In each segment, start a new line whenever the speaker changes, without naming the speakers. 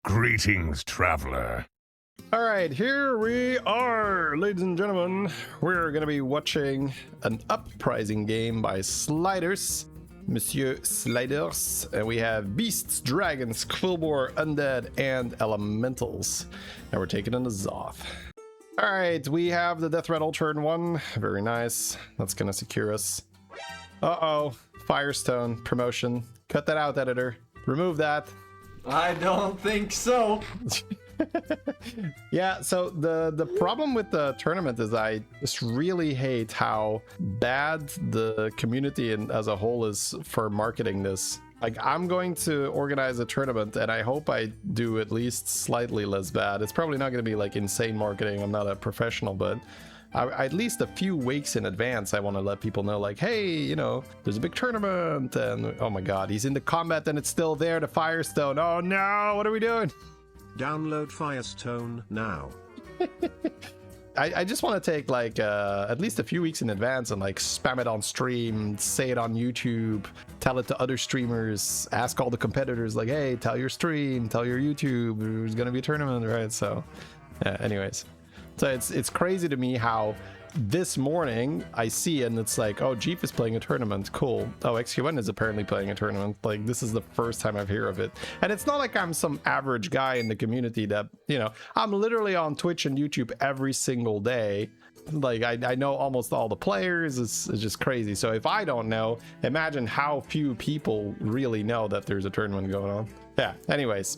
Greetings, traveler.
All right, here we are, ladies and gentlemen. We're going to be watching an uprising game by Slyders, Monsieur Slyders, and we have beasts, dragons, quillboar, undead, and elementals. And we're taking on the Nzoth. All right, we have the Deathrattle turn 1. Very nice. That's going to secure us. Uh-oh, Firestone promotion. Cut that out, editor. Remove that.
I don't think so.
Yeah, so the problem with the tournament is I just really hate how bad the community as a whole is for marketing this. Like, I'm going to organize a tournament and I hope I do at least slightly less bad. It's probably not going to be like insane marketing. I'm not a professional, but at least a few weeks in advance, I want to let people know, like, hey, you know, there's a big tournament, and oh my god, he's in the combat and it's still there, the Firestone. Oh no, what are we doing?
Download Firestone now.
I just want to take like at least a few weeks in advance and like spam it on stream, say it on YouTube, tell it to other streamers, ask all the competitors, like, hey, tell your stream, tell your YouTube, there's gonna be a tournament, right? So yeah, anyways. So it's crazy to me how this morning I see and it's like, oh, Jeep is playing a tournament, cool. Oh, XQN is apparently playing a tournament. Like, this is the first time I've heard of it. And it's not like I'm some average guy in the community that, you know, I'm literally on Twitch and YouTube every single day. Like, I know almost all the players. It's just crazy. So if I don't know, imagine how few people really know that there's a tournament going on. Yeah, anyways.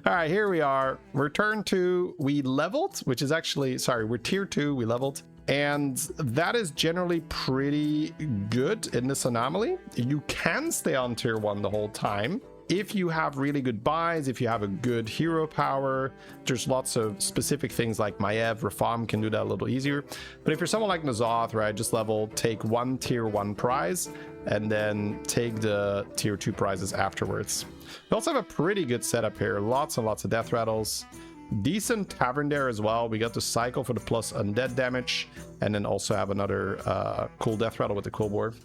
All right, here we are. We're turn 2. We leveled, which is actually, sorry, we're tier 2. We leveled. And that is generally pretty good in this anomaly. You can stay on tier 1 the whole time. If you have really good buys, if you have a good hero power, there's lots of specific things like Maiev, Rafam can do that a little easier. But if you're someone like Nzoth, right, just level, take one tier 1 prize, and then take the tier 2 prizes afterwards. We also have a pretty good setup here. Lots and lots of death rattles. Decent tavern there as well. We got the cycle for the plus undead damage, and then also have another cool death rattle with the quillboar.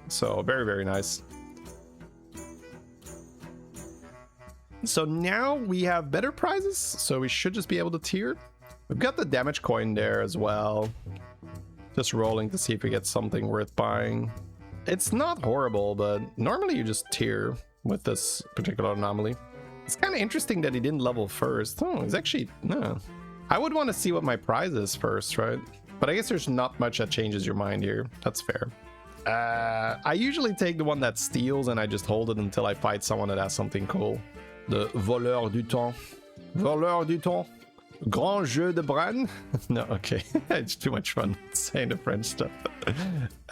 So very, very nice. So now we have better prizes, so we should just be able to tier. We've got the damage coin there as well. Just rolling to see if we get something worth buying. It's not horrible, but normally you just tier with this particular anomaly. It's kind of interesting that he didn't level first. Oh, he's actually, no. I would want to see what my prize is first, right? But I guess there's not much that changes your mind here. That's fair. I usually take the one that steals and I just hold it until I fight someone that has something cool. The voleur du temps. Voleur du temps. Grand jeu de Bran? No, okay. It's too much fun saying the French stuff.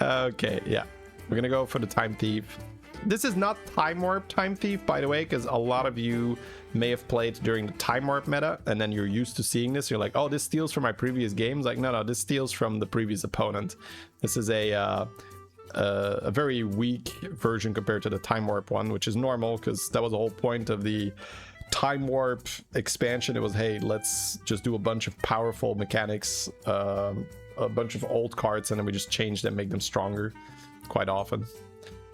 Okay, yeah. We're gonna go for the time thief. This is not time warp time thief, by the way, because a lot of you may have played during the time warp meta and then you're used to seeing this. You're like, oh, this steals from my previous games. Like, no, this steals from the previous opponent. This is a very weak version compared to the time warp one, which is normal because that was the whole point of the time warp expansion. It was, hey, let's just do a bunch of powerful mechanics, a bunch of old cards, and then we just change them, make them stronger quite often.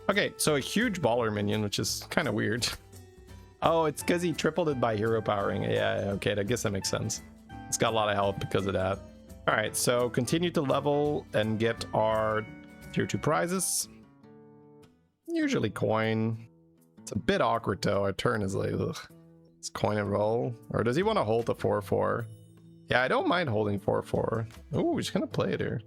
Okay, so a huge baller minion, which is kind of weird. Oh, it's because he tripled it by hero powering. Yeah, okay, I guess that makes sense. It's got a lot of health because of that. All right, so continue to level and get our tier 2 prizes. Usually coin. It's a bit awkward though. Our turn is like, ugh. It's coin and roll. Or does he want to hold the 4-4? Yeah, I don't mind holding 4-4. Ooh, he's gonna play it here.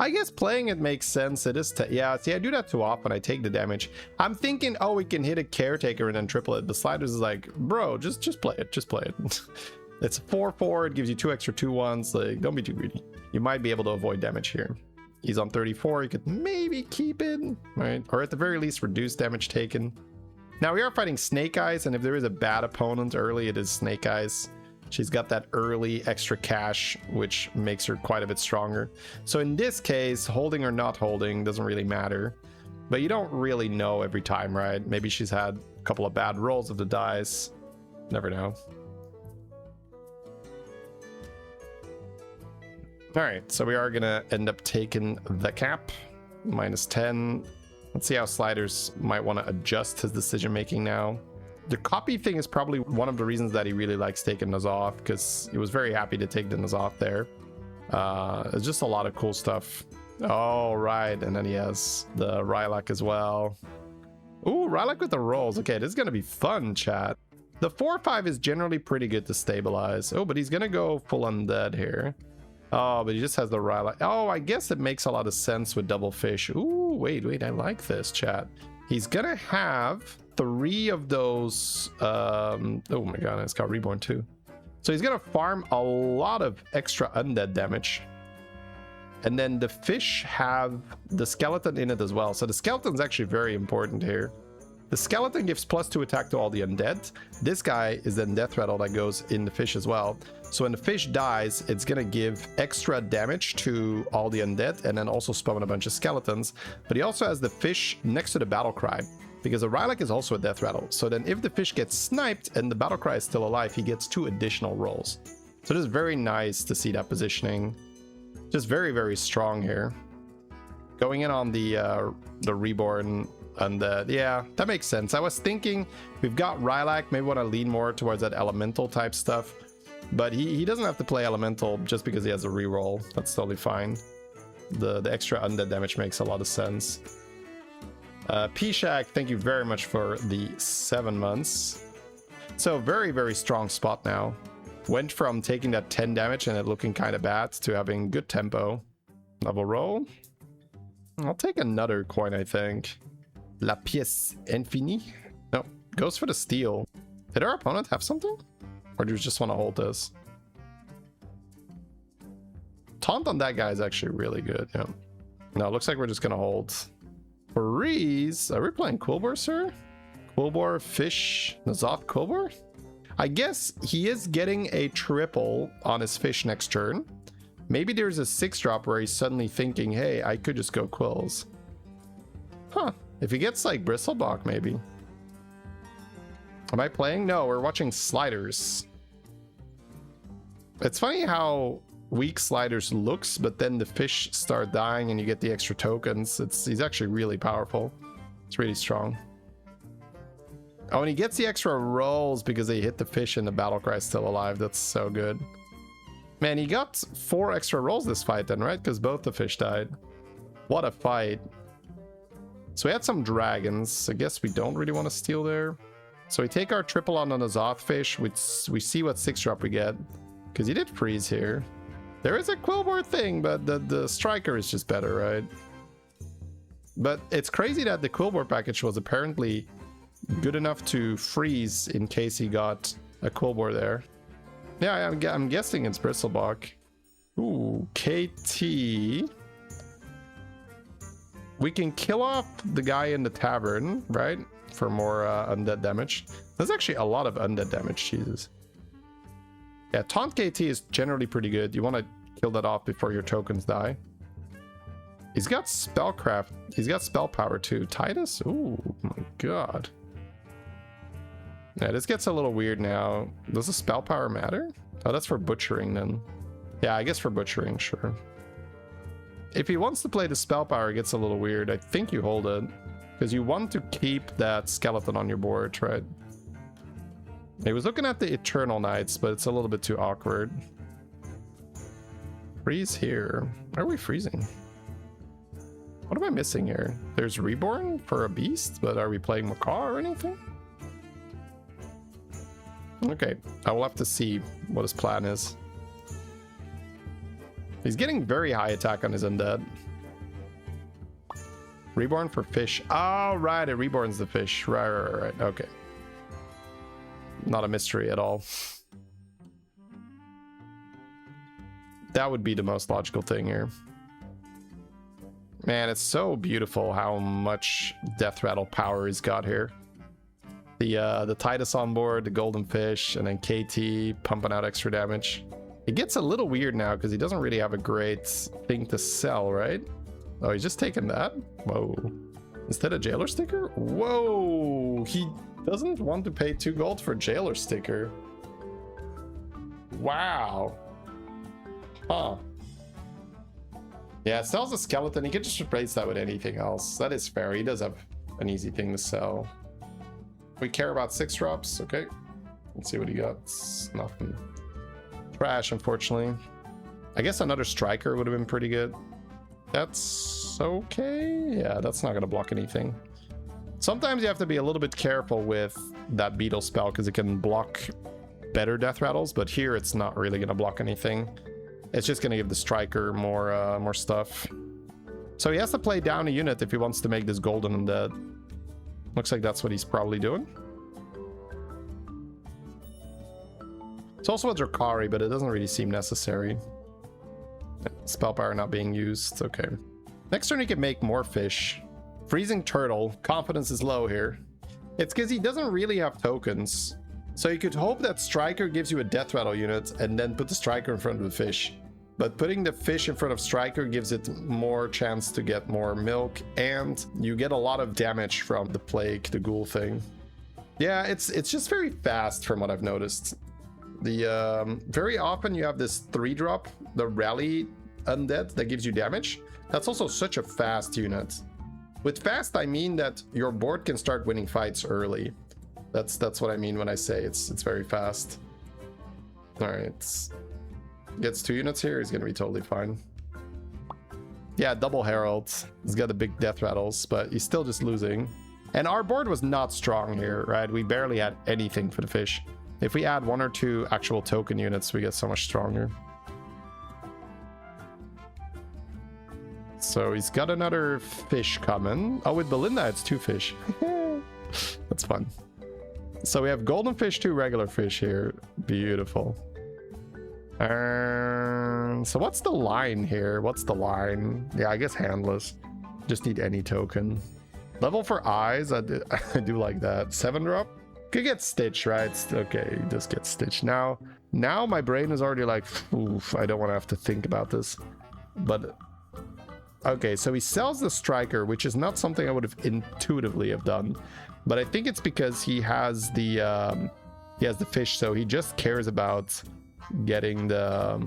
I guess playing it makes sense. It is, yeah, see, I do that too often. I take the damage. I'm thinking, oh, we can hit a caretaker and then triple it. The Sliders is like, bro, just play it. Just play it. It's 4-4. It gives you 2 extra 2-1s. Like, don't be too greedy. You might be able to avoid damage here. He's on 34. You could maybe keep it, right? Or at the very least, reduce damage taken. Now, we are fighting Snake Eyes, and if there is a bad opponent early, it is Snake Eyes. She's got that early extra cash, which makes her quite a bit stronger. So in this case, holding or not holding doesn't really matter. But you don't really know every time, right? Maybe she's had a couple of bad rolls of the dice. Never know. All right, so we are gonna end up taking the cap. -10. Let's see how Sliders might want to adjust his decision making now. The copy thing is probably one of the reasons that he really likes taking Nzoth, because he was very happy to take the Nzoth there. It's just a lot of cool stuff. Oh, right. And then he has the Rylak as well. Ooh, Rylak with the rolls. Okay, this is going to be fun, chat. The 4/5 is generally pretty good to stabilize. Oh, but he's going to go full undead here. Oh, but he just has the Rylak. Oh, I guess it makes a lot of sense with double fish. Ooh, wait. I like this, chat. He's going to have 3 of those. Oh my god, it's got Reborn too. So he's going to farm a lot of extra undead damage. And then the fish have the skeleton in it as well. So the skeleton's actually very important here. The skeleton gives +2 attack to all the undead. This guy is then Deathrattle that goes in the fish as well. So when the fish dies, it's going to give extra damage to all the undead and then also spawn a bunch of skeletons. But he also has the fish next to the battle cry, because the Rylak is also a Deathrattle. So then if the fish gets sniped and the battle cry is still alive, he gets 2 additional rolls. So this is very nice to see that positioning. Just very, very strong here. Going in on the Reborn undead. Yeah, that makes sense. I was thinking we've got Rylak, maybe want to lean more towards that elemental type stuff. But he doesn't have to play elemental just because he has a reroll. That's totally fine. The extra undead damage makes a lot of sense. P-Shack, thank you very much for the 7 months. So very, very strong spot now. Went from taking that 10 damage and it looking kind of bad to having good tempo. Level roll. I'll take another coin, I think. La pièce infinie. No, goes for the steal. Did our opponent have something? Or do you just want to hold this? Taunt on that guy is actually really good. Yeah. No, it looks like we're just going to hold. Freeze. Are we playing Quillbore, sir? Quillbore, Fish, Nzoth, Quillbore? I guess he is getting a triple on his fish next turn. Maybe there's a 6-drop where he's suddenly thinking, hey, I could just go Quills. Huh. If he gets like Bristleback, maybe. Am I playing? No, we're watching Slyders. It's funny how weak Slyders looks, but then the fish start dying and you get the extra tokens. He's actually really powerful. It's really strong. Oh, and he gets the extra rolls because they hit the fish and the battle cry is still alive. That's so good. Man, he got 4 extra rolls this fight then, right? Because both the fish died. What a fight. So we had some dragons. I guess we don't really want to steal there. So we take our triple on the Nzoth fish. We see what 6-drop we get. Because he did freeze here. There is a Quillbore thing, but the striker is just better, right? But it's crazy that the Quillbore package was apparently good enough to freeze in case he got a Quillbore there. Yeah, I'm guessing it's Bristleback. Ooh, KT. We can kill off the guy in the tavern, right? For more undead damage. There's actually a lot of undead damage, Jesus. Yeah, Taunt KT is generally pretty good. You want to kill that off before your tokens die. He's got Spellcraft. He's got Spell Power too. Titus? Ooh, my god. Yeah, this gets a little weird now. Does the Spell Power matter? Oh, that's for butchering then. Yeah, I guess for butchering, sure. If he wants to play the Spell Power, it gets a little weird. I think you hold it. Because you want to keep that skeleton on your board, right? He was looking at the Eternal Knights, but it's a little bit too awkward. Freeze here. Why are we freezing? What am I missing here? There's Reborn for a beast, but are we playing Macaw or anything? Okay, I will have to see what his plan is. He's getting very high attack on his undead. Reborn for fish. Oh, right, it reborns the fish. Right. Okay. Not a mystery at all. That would be the most logical thing here. Man, it's so beautiful how much Deathrattle power he's got here. The Titus on board, the golden fish, and then KT pumping out extra damage. It gets a little weird now because he doesn't really have a great thing to sell, right? Oh, he's just taking that? Whoa. Instead of Jailer Sticker? Whoa! He doesn't want to pay 2 gold for Jailer Sticker. Wow. Huh. Yeah, it sells a skeleton. He can just replace that with anything else. That is fair. He does have an easy thing to sell. We care about 6 drops. Okay. Let's see what he got. Nothing. Trash, unfortunately. I guess another striker would have been pretty good. That's okay. Yeah, that's not going to block anything. Sometimes you have to be a little bit careful with that beetle spell because it can block better death rattles, but here it's not really going to block anything. It's just going to give the striker more stuff. So he has to play down a unit if he wants to make this golden undead. Looks like that's what he's probably doing. It's also a Drakari, but it doesn't really seem necessary. Spell power not being used. Okay. Next turn he can make more fish. Freezing turtle. Confidence is low here. It's because he doesn't really have tokens. So you could hope that striker gives you a death rattle unit and then put the striker in front of the fish. But putting the fish in front of striker gives it more chance to get more milk, and you get a lot of damage from the plague, the ghoul thing. Yeah, it's just very fast from what I've noticed. The very often you have this 3-drop, the rally undead that gives you damage. That's also such a fast unit. With fast, I mean that your board can start winning fights early. That's what I mean when I say it's very fast. All right, gets 2 units here. He's gonna be totally fine. Yeah, double herald. He's got the big death rattles, but he's still just losing. And our board was not strong here, right? We barely had anything for the fish. If we add 1 or 2 actual token units, we get so much stronger. So he's got another fish coming. Oh, with Belinda, it's 2 fish. That's fun. So we have golden fish, 2 regular fish here. Beautiful. So what's the line here? What's the line? Yeah, I guess handless. Just need any token. Level for eyes. I do like that. 7-drop. Could get Stitch, right? Okay, just get Stitch. Now my brain is already like, oof, I don't want to have to think about this. But okay, so he sells the striker, which is not something I would have intuitively have done. But I think it's because he has the fish, so he just cares about getting the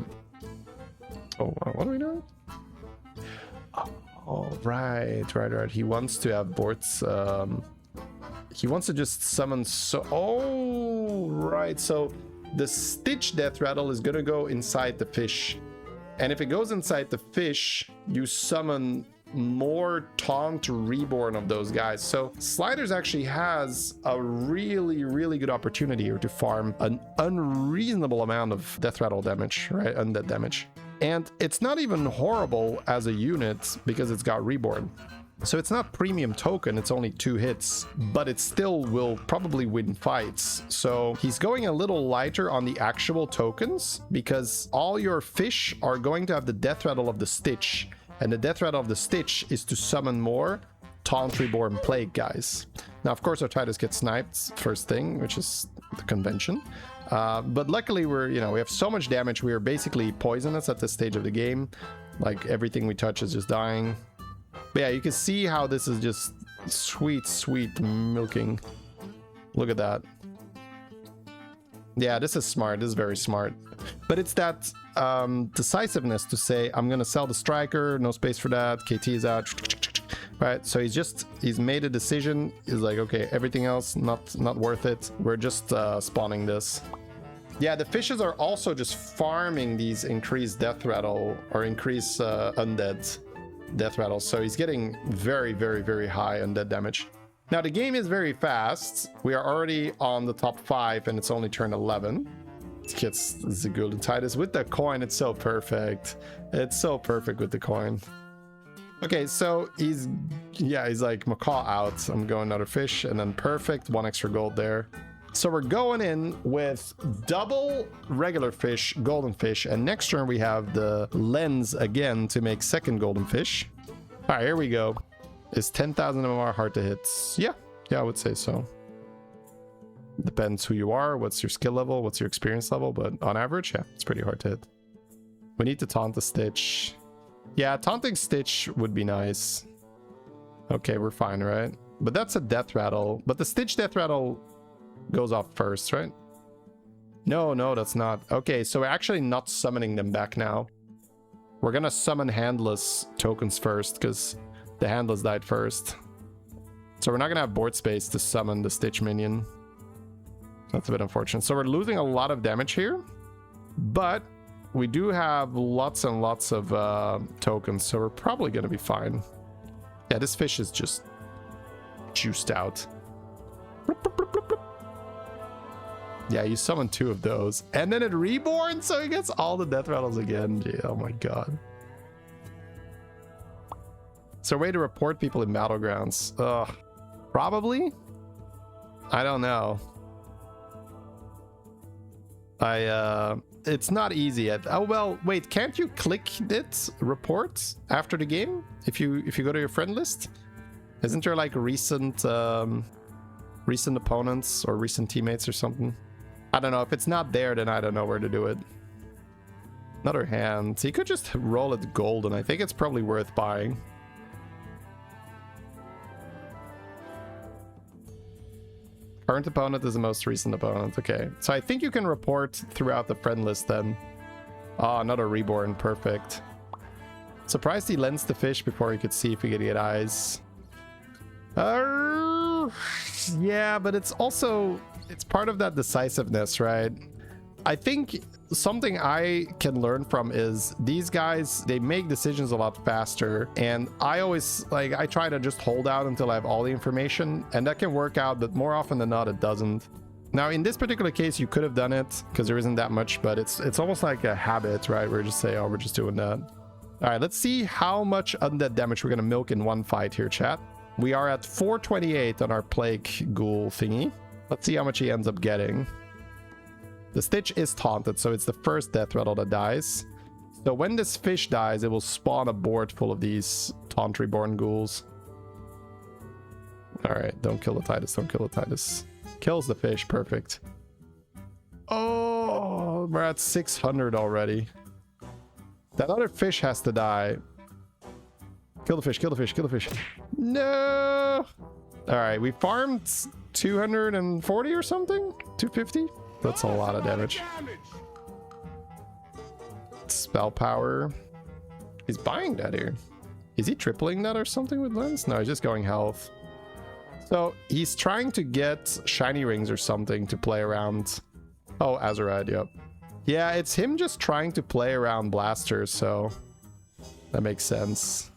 oh, what are we doing? Oh, right. He wants to have boards. He wants to just summon. Oh, right. So the Stitch Death Rattle is gonna go inside the fish, and if it goes inside the fish, you summon more Taunt Reborn of those guys. So Slyders actually has a really good opportunity here to farm an unreasonable amount of Death Rattle damage, right? Undead damage. And it's not even horrible as a unit because it's got Reborn. So it's not premium token, it's only 2 hits, but it still will probably win fights. So he's going a little lighter on the actual tokens because all your fish are going to have the Death Rattle of the Stitch. And the Death Rattle of the Stitch is to summon more Taunt Reborn Plague guys. Now, of course, our Titus gets sniped first thing, which is the convention. But luckily, we have so much damage. We are basically poisonous at this stage of the game. Like, everything we touch is just dying. But yeah, you can see how this is just sweet milking. Look at that. Yeah, this is smart. This is very smart. But it's that decisiveness to say, I'm going to sell the striker. No space for that. KT is out. Right? So he's made a decision. He's like, okay, everything else, not worth it. We're just spawning this. Yeah, the fishes are also just farming these increased death rattle or increased undead death rattle. So he's getting very high undead damage. Now the game is very fast. We are already on the top 5 and it's only turn 11. It gets the golden Titus with the coin. It's so perfect. It's so perfect with the coin. Okay, so he's like, macaw out. I'm going another fish and then perfect. 1 extra gold there. So we're going in with double regular fish, golden fish, and next turn we have the lens again to make 2nd golden fish. All right, here we go. Is 10,000 MMR hard to hit? Yeah, I would say so. Depends who you are, what's your skill level, what's your experience level, but on average, yeah, it's pretty hard to hit. We need to taunt the Stitch. Yeah, taunting Stitch would be nice. Okay, we're fine, right? But that's a death rattle. But the Stitch death rattle goes off first, right? No, that's not. Okay, so we're actually not summoning them back now. We're gonna summon handless tokens first because the handless died first. So we're not gonna have board space to summon the Stitch minion. That's a bit unfortunate. So we're losing a lot of damage here, but we do have lots and lots of tokens, so we're probably gonna be fine. Yeah, this fish is just juiced out. Yeah, you summon 2 of those, and then it reborn, so he gets all the Deathrattles again. Gee, oh my god. So a way to report people in Battlegrounds. Ugh. Probably? I don't know. It's not easy yet. Oh well, wait, can't you click it report after the game if you go to your friend list? Isn't there like recent opponents or recent teammates or something? I don't know. If it's not there, then I don't know where to do it. Another hand. So you could just roll it golden. I think it's probably worth buying. Current opponent is the most recent opponent. Okay. So I think you can report throughout the friend list then. Oh, another reborn. Perfect. Surprised he lends the fish before he could see if he could get eyes. Yeah, but it's also... it's part of that decisiveness, right? I think something I can learn from is these guys, they make decisions a lot faster, and I always I try to just hold out until I have all the information, and that can work out, but more often than not it doesn't. Now in this particular case you could have done it because there isn't that much, but it's almost like a habit, right? We're just saying, oh, we're just doing that. All right, let's see how much undead damage we're gonna milk in one fight here, chat. We are at 428 on our plague ghoul thingy. Let's see how much he ends up getting. The Stitch is taunted, so it's the first Deathrattle that dies. So when this fish dies, it will spawn a board full of these taunt reborn ghouls. Alright, don't kill the Titus, don't kill the Titus. Kills the fish, perfect. Oh, we're at 600 already. That other fish has to die. Kill the fish, kill the fish, kill the fish. No! Alright, we farmed 240 or something? 250? That's a lot of damage. Spell power. He's buying that here. Is he tripling that or something with lens? No, he's just going health. So he's trying to get shiny rings or something to play around. Oh, Azurite, yep. Yeah, it's him just trying to play around blasters, so that makes sense.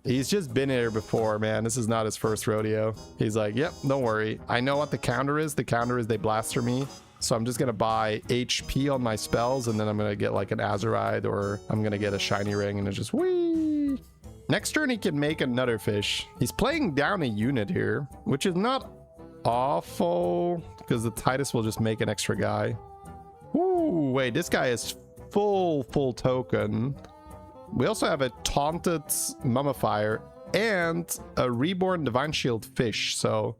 He's just been here before, man. This is not his first rodeo. He's like, yep, don't worry. I know what the counter is. The counter is they blaster me. So I'm just going to buy HP on my spells, and then I'm going to get like an Azurite, or I'm going to get a shiny ring, and it's just whee. Next turn, he can make another fish. He's playing down a unit here, which is not awful, because the Titus will just make an extra guy. Ooh, wait, this guy is full token. We also have a taunted mummifier and a reborn divine shield fish, so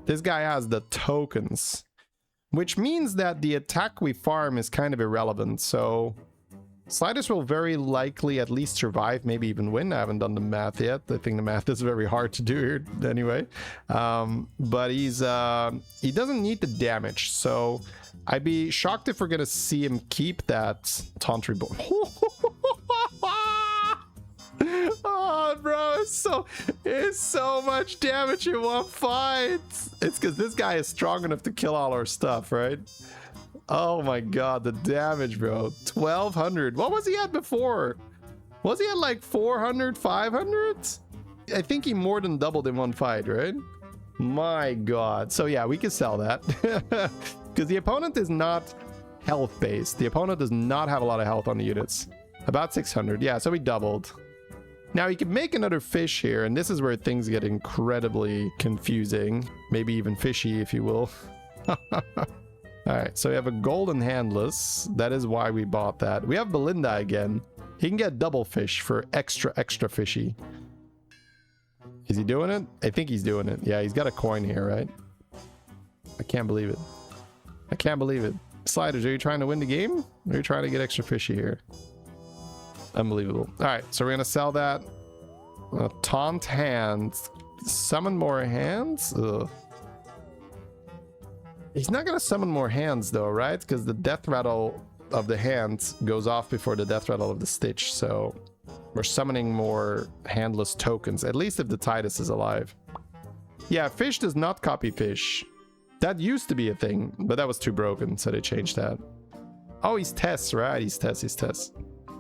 this guy has the tokens, which means that the attack we farm is kind of irrelevant. So Slyders will very likely at least survive, maybe even win. I haven't done the math yet. I think the math is very hard to do here anyway. But he doesn't need the damage, so I'd be shocked if we're gonna see him keep that taunt reborn. Oh, bro, it's so much damage in one fight. It's because this guy is strong enough to kill all our stuff, right? Oh my god, the damage, bro. 1200. What was he at before? Was he at like 400, 500? I think he more than doubled in one fight, right? My god. So yeah, we can sell that. Because the opponent is not health based. The opponent does not have a lot of health on the units. About 600. Yeah, so we doubled. Now you can make another fish here, and this is where things get incredibly confusing. Maybe even fishy, if you will. Alright, so we have a golden handless. That is why we bought that. We have Belinda again. He can get double fish for extra fishy. Is he doing it? I think he's doing it. Yeah, he's got a coin here, right? I can't believe it. I can't believe it. Slyders, are you trying to win the game? Or are you trying to get extra fishy here? Unbelievable. All right, so we're gonna sell that. Taunt hands. Summon more hands? Ugh. He's not gonna summon more hands though, right? Because the Deathrattle of the hands goes off before the Deathrattle of the Stitch, so we're summoning more handless tokens, at least if the Titus is alive. Yeah, fish does not copy fish. That used to be a thing, but that was too broken, so they changed that. Oh, he's Tess, right? He's Tess.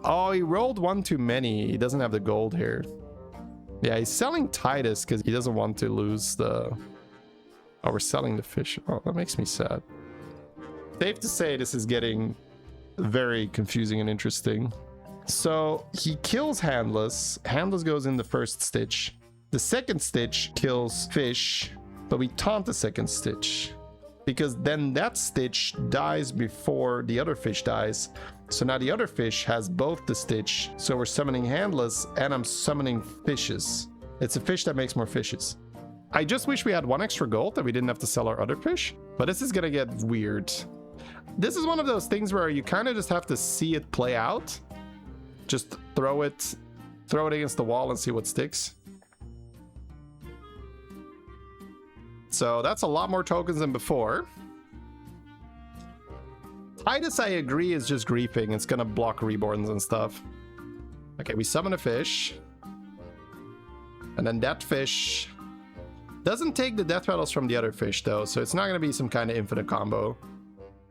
Oh, he rolled one too many. He doesn't have the gold here. Yeah, he's selling Titus because he doesn't want to lose the... Oh, we're selling the fish. Oh, that makes me sad. Safe to say this is getting very confusing and interesting. So he kills Handless. Handless goes in the first Stitch. The second Stitch kills Fish, but we taunt the second Stitch because then that Stitch dies before the other fish dies. So now the other fish has both the Stitch. So we're summoning Handless and I'm summoning fishes. It's a fish that makes more fishes. I just wish we had one extra gold that we didn't have to sell our other fish, but this is gonna get weird. This is one of those things where you kind of just have to see it play out. Just throw it against the wall and see what sticks. So that's a lot more tokens than before. Titus, I agree, is just griefing. It's gonna block reborns and stuff. Okay, we summon a fish. And then that fish doesn't take the Deathrattles from the other fish though, so it's not gonna be some kind of infinite combo.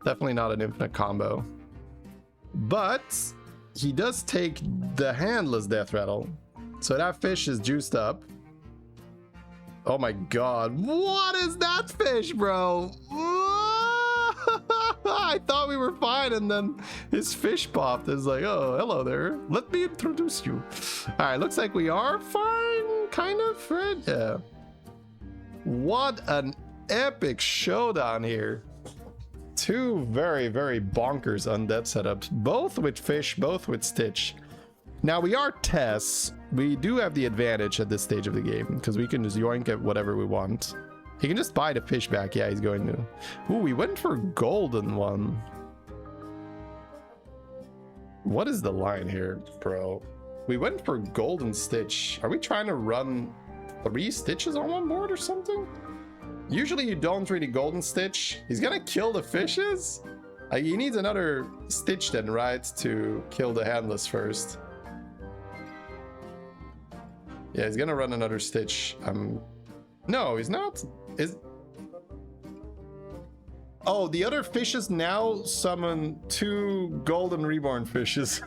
Definitely not an infinite combo. But he does take the Handless Deathrattle. So that fish is juiced up. Oh my god. What is that fish, bro? I thought we were fine, and then his fish popped. It's like, oh, hello there. Let me introduce you. Alright, looks like we are fine, kind of, right? Yeah. What an epic showdown here. Two very, very bonkers undead setups. Both with fish, both with Stitch. Now we are Tess. We do have the advantage at this stage of the game because we can just yoink at whatever we want. He can just buy the fish back. Yeah, he's going to. Ooh, we went for golden one. What is the line here, bro? We went for golden Stitch. Are we trying to run 3 Stitches on one board or something? Usually you don't really golden Stitch. He's gonna kill the fishes? He needs another Stitch then, right? To kill the Handless first. Yeah, he's gonna run another Stitch. No, he's not. Oh, the other fishes now summon 2 golden reborn fishes.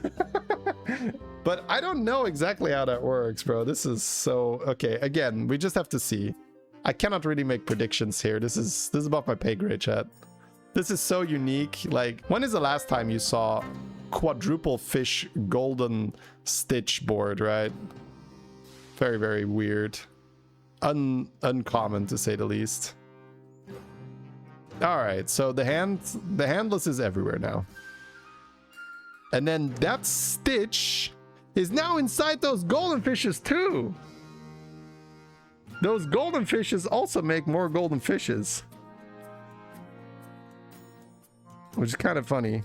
But I don't know exactly how that works, bro. This is so... Okay, again, we just have to see. I cannot really make predictions here. This is above my pay grade, chat. This is so unique. Like, when is the last time you saw quadruple fish golden Stitch board, right? Very, very weird. Uncommon, to say the least. All right, so the Handless is everywhere now. And then that Stitch is now inside those golden fishes too. Those golden fishes also make more golden fishes. Which is kind of funny.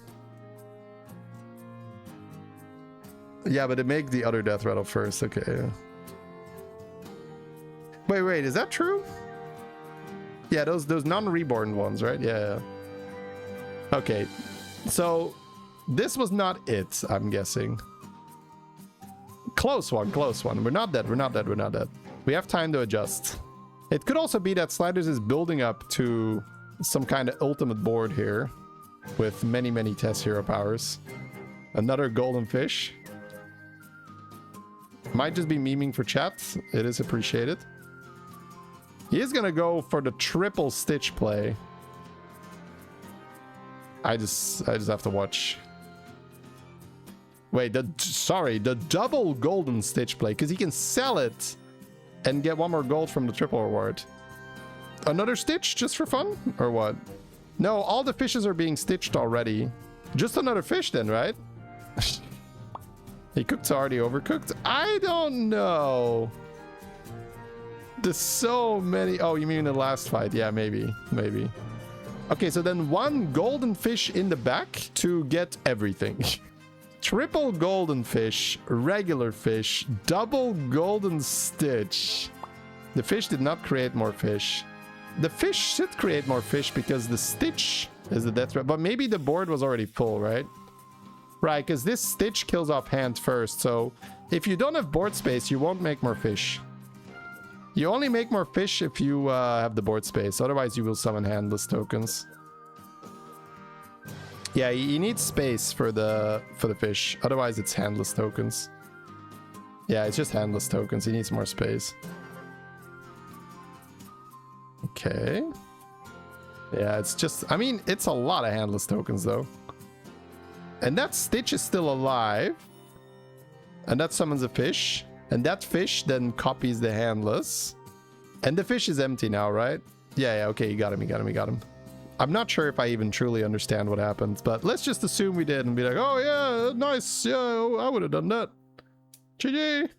Yeah, but it make the other Deathrattle first. Okay. Yeah. Wait, is that true? Yeah, those non-reborn ones, right? Yeah. Okay. So this was not it, I'm guessing. Close one. We're not dead. We have time to adjust. It could also be that Slyders is building up to some kind of ultimate board here with many, many test hero powers. Another golden fish. Might just be memeing for chat. It is appreciated. He is gonna go for the triple Stitch play. I just have to watch. Wait, the double golden Stitch play, because he can sell it and get 1 more gold from the triple reward. Another Stitch just for fun, or what? No, all the fishes are being stitched already. Just another fish then, right? He cooked already overcooked? I don't know. There's so many. Oh, you mean the last fight? Yeah, maybe. Okay, so then 1 golden fish in the back to get everything. Triple golden fish, regular fish, double golden Stitch. The fish did not create more fish. The fish should create more fish because the Stitch is the death threat. But maybe the board was already full, right? Right, because this Stitch kills off hand first. So if you don't have board space, you won't make more fish. You only make more fish if you have the board space. Otherwise, you will summon handless tokens. Yeah, you need space for the fish. Otherwise, it's handless tokens. Yeah, it's just handless tokens. He needs more space. Okay. Yeah, it's just... I mean, it's a lot of handless tokens, though. And that Stitch is still alive. And that summons a fish. And that fish then copies the handless. And the fish is empty now, right? Yeah, okay, you got him. I'm not sure if I even truly understand what happened, but let's just assume we did and be like, oh yeah, nice, yeah, I would have done that. GG.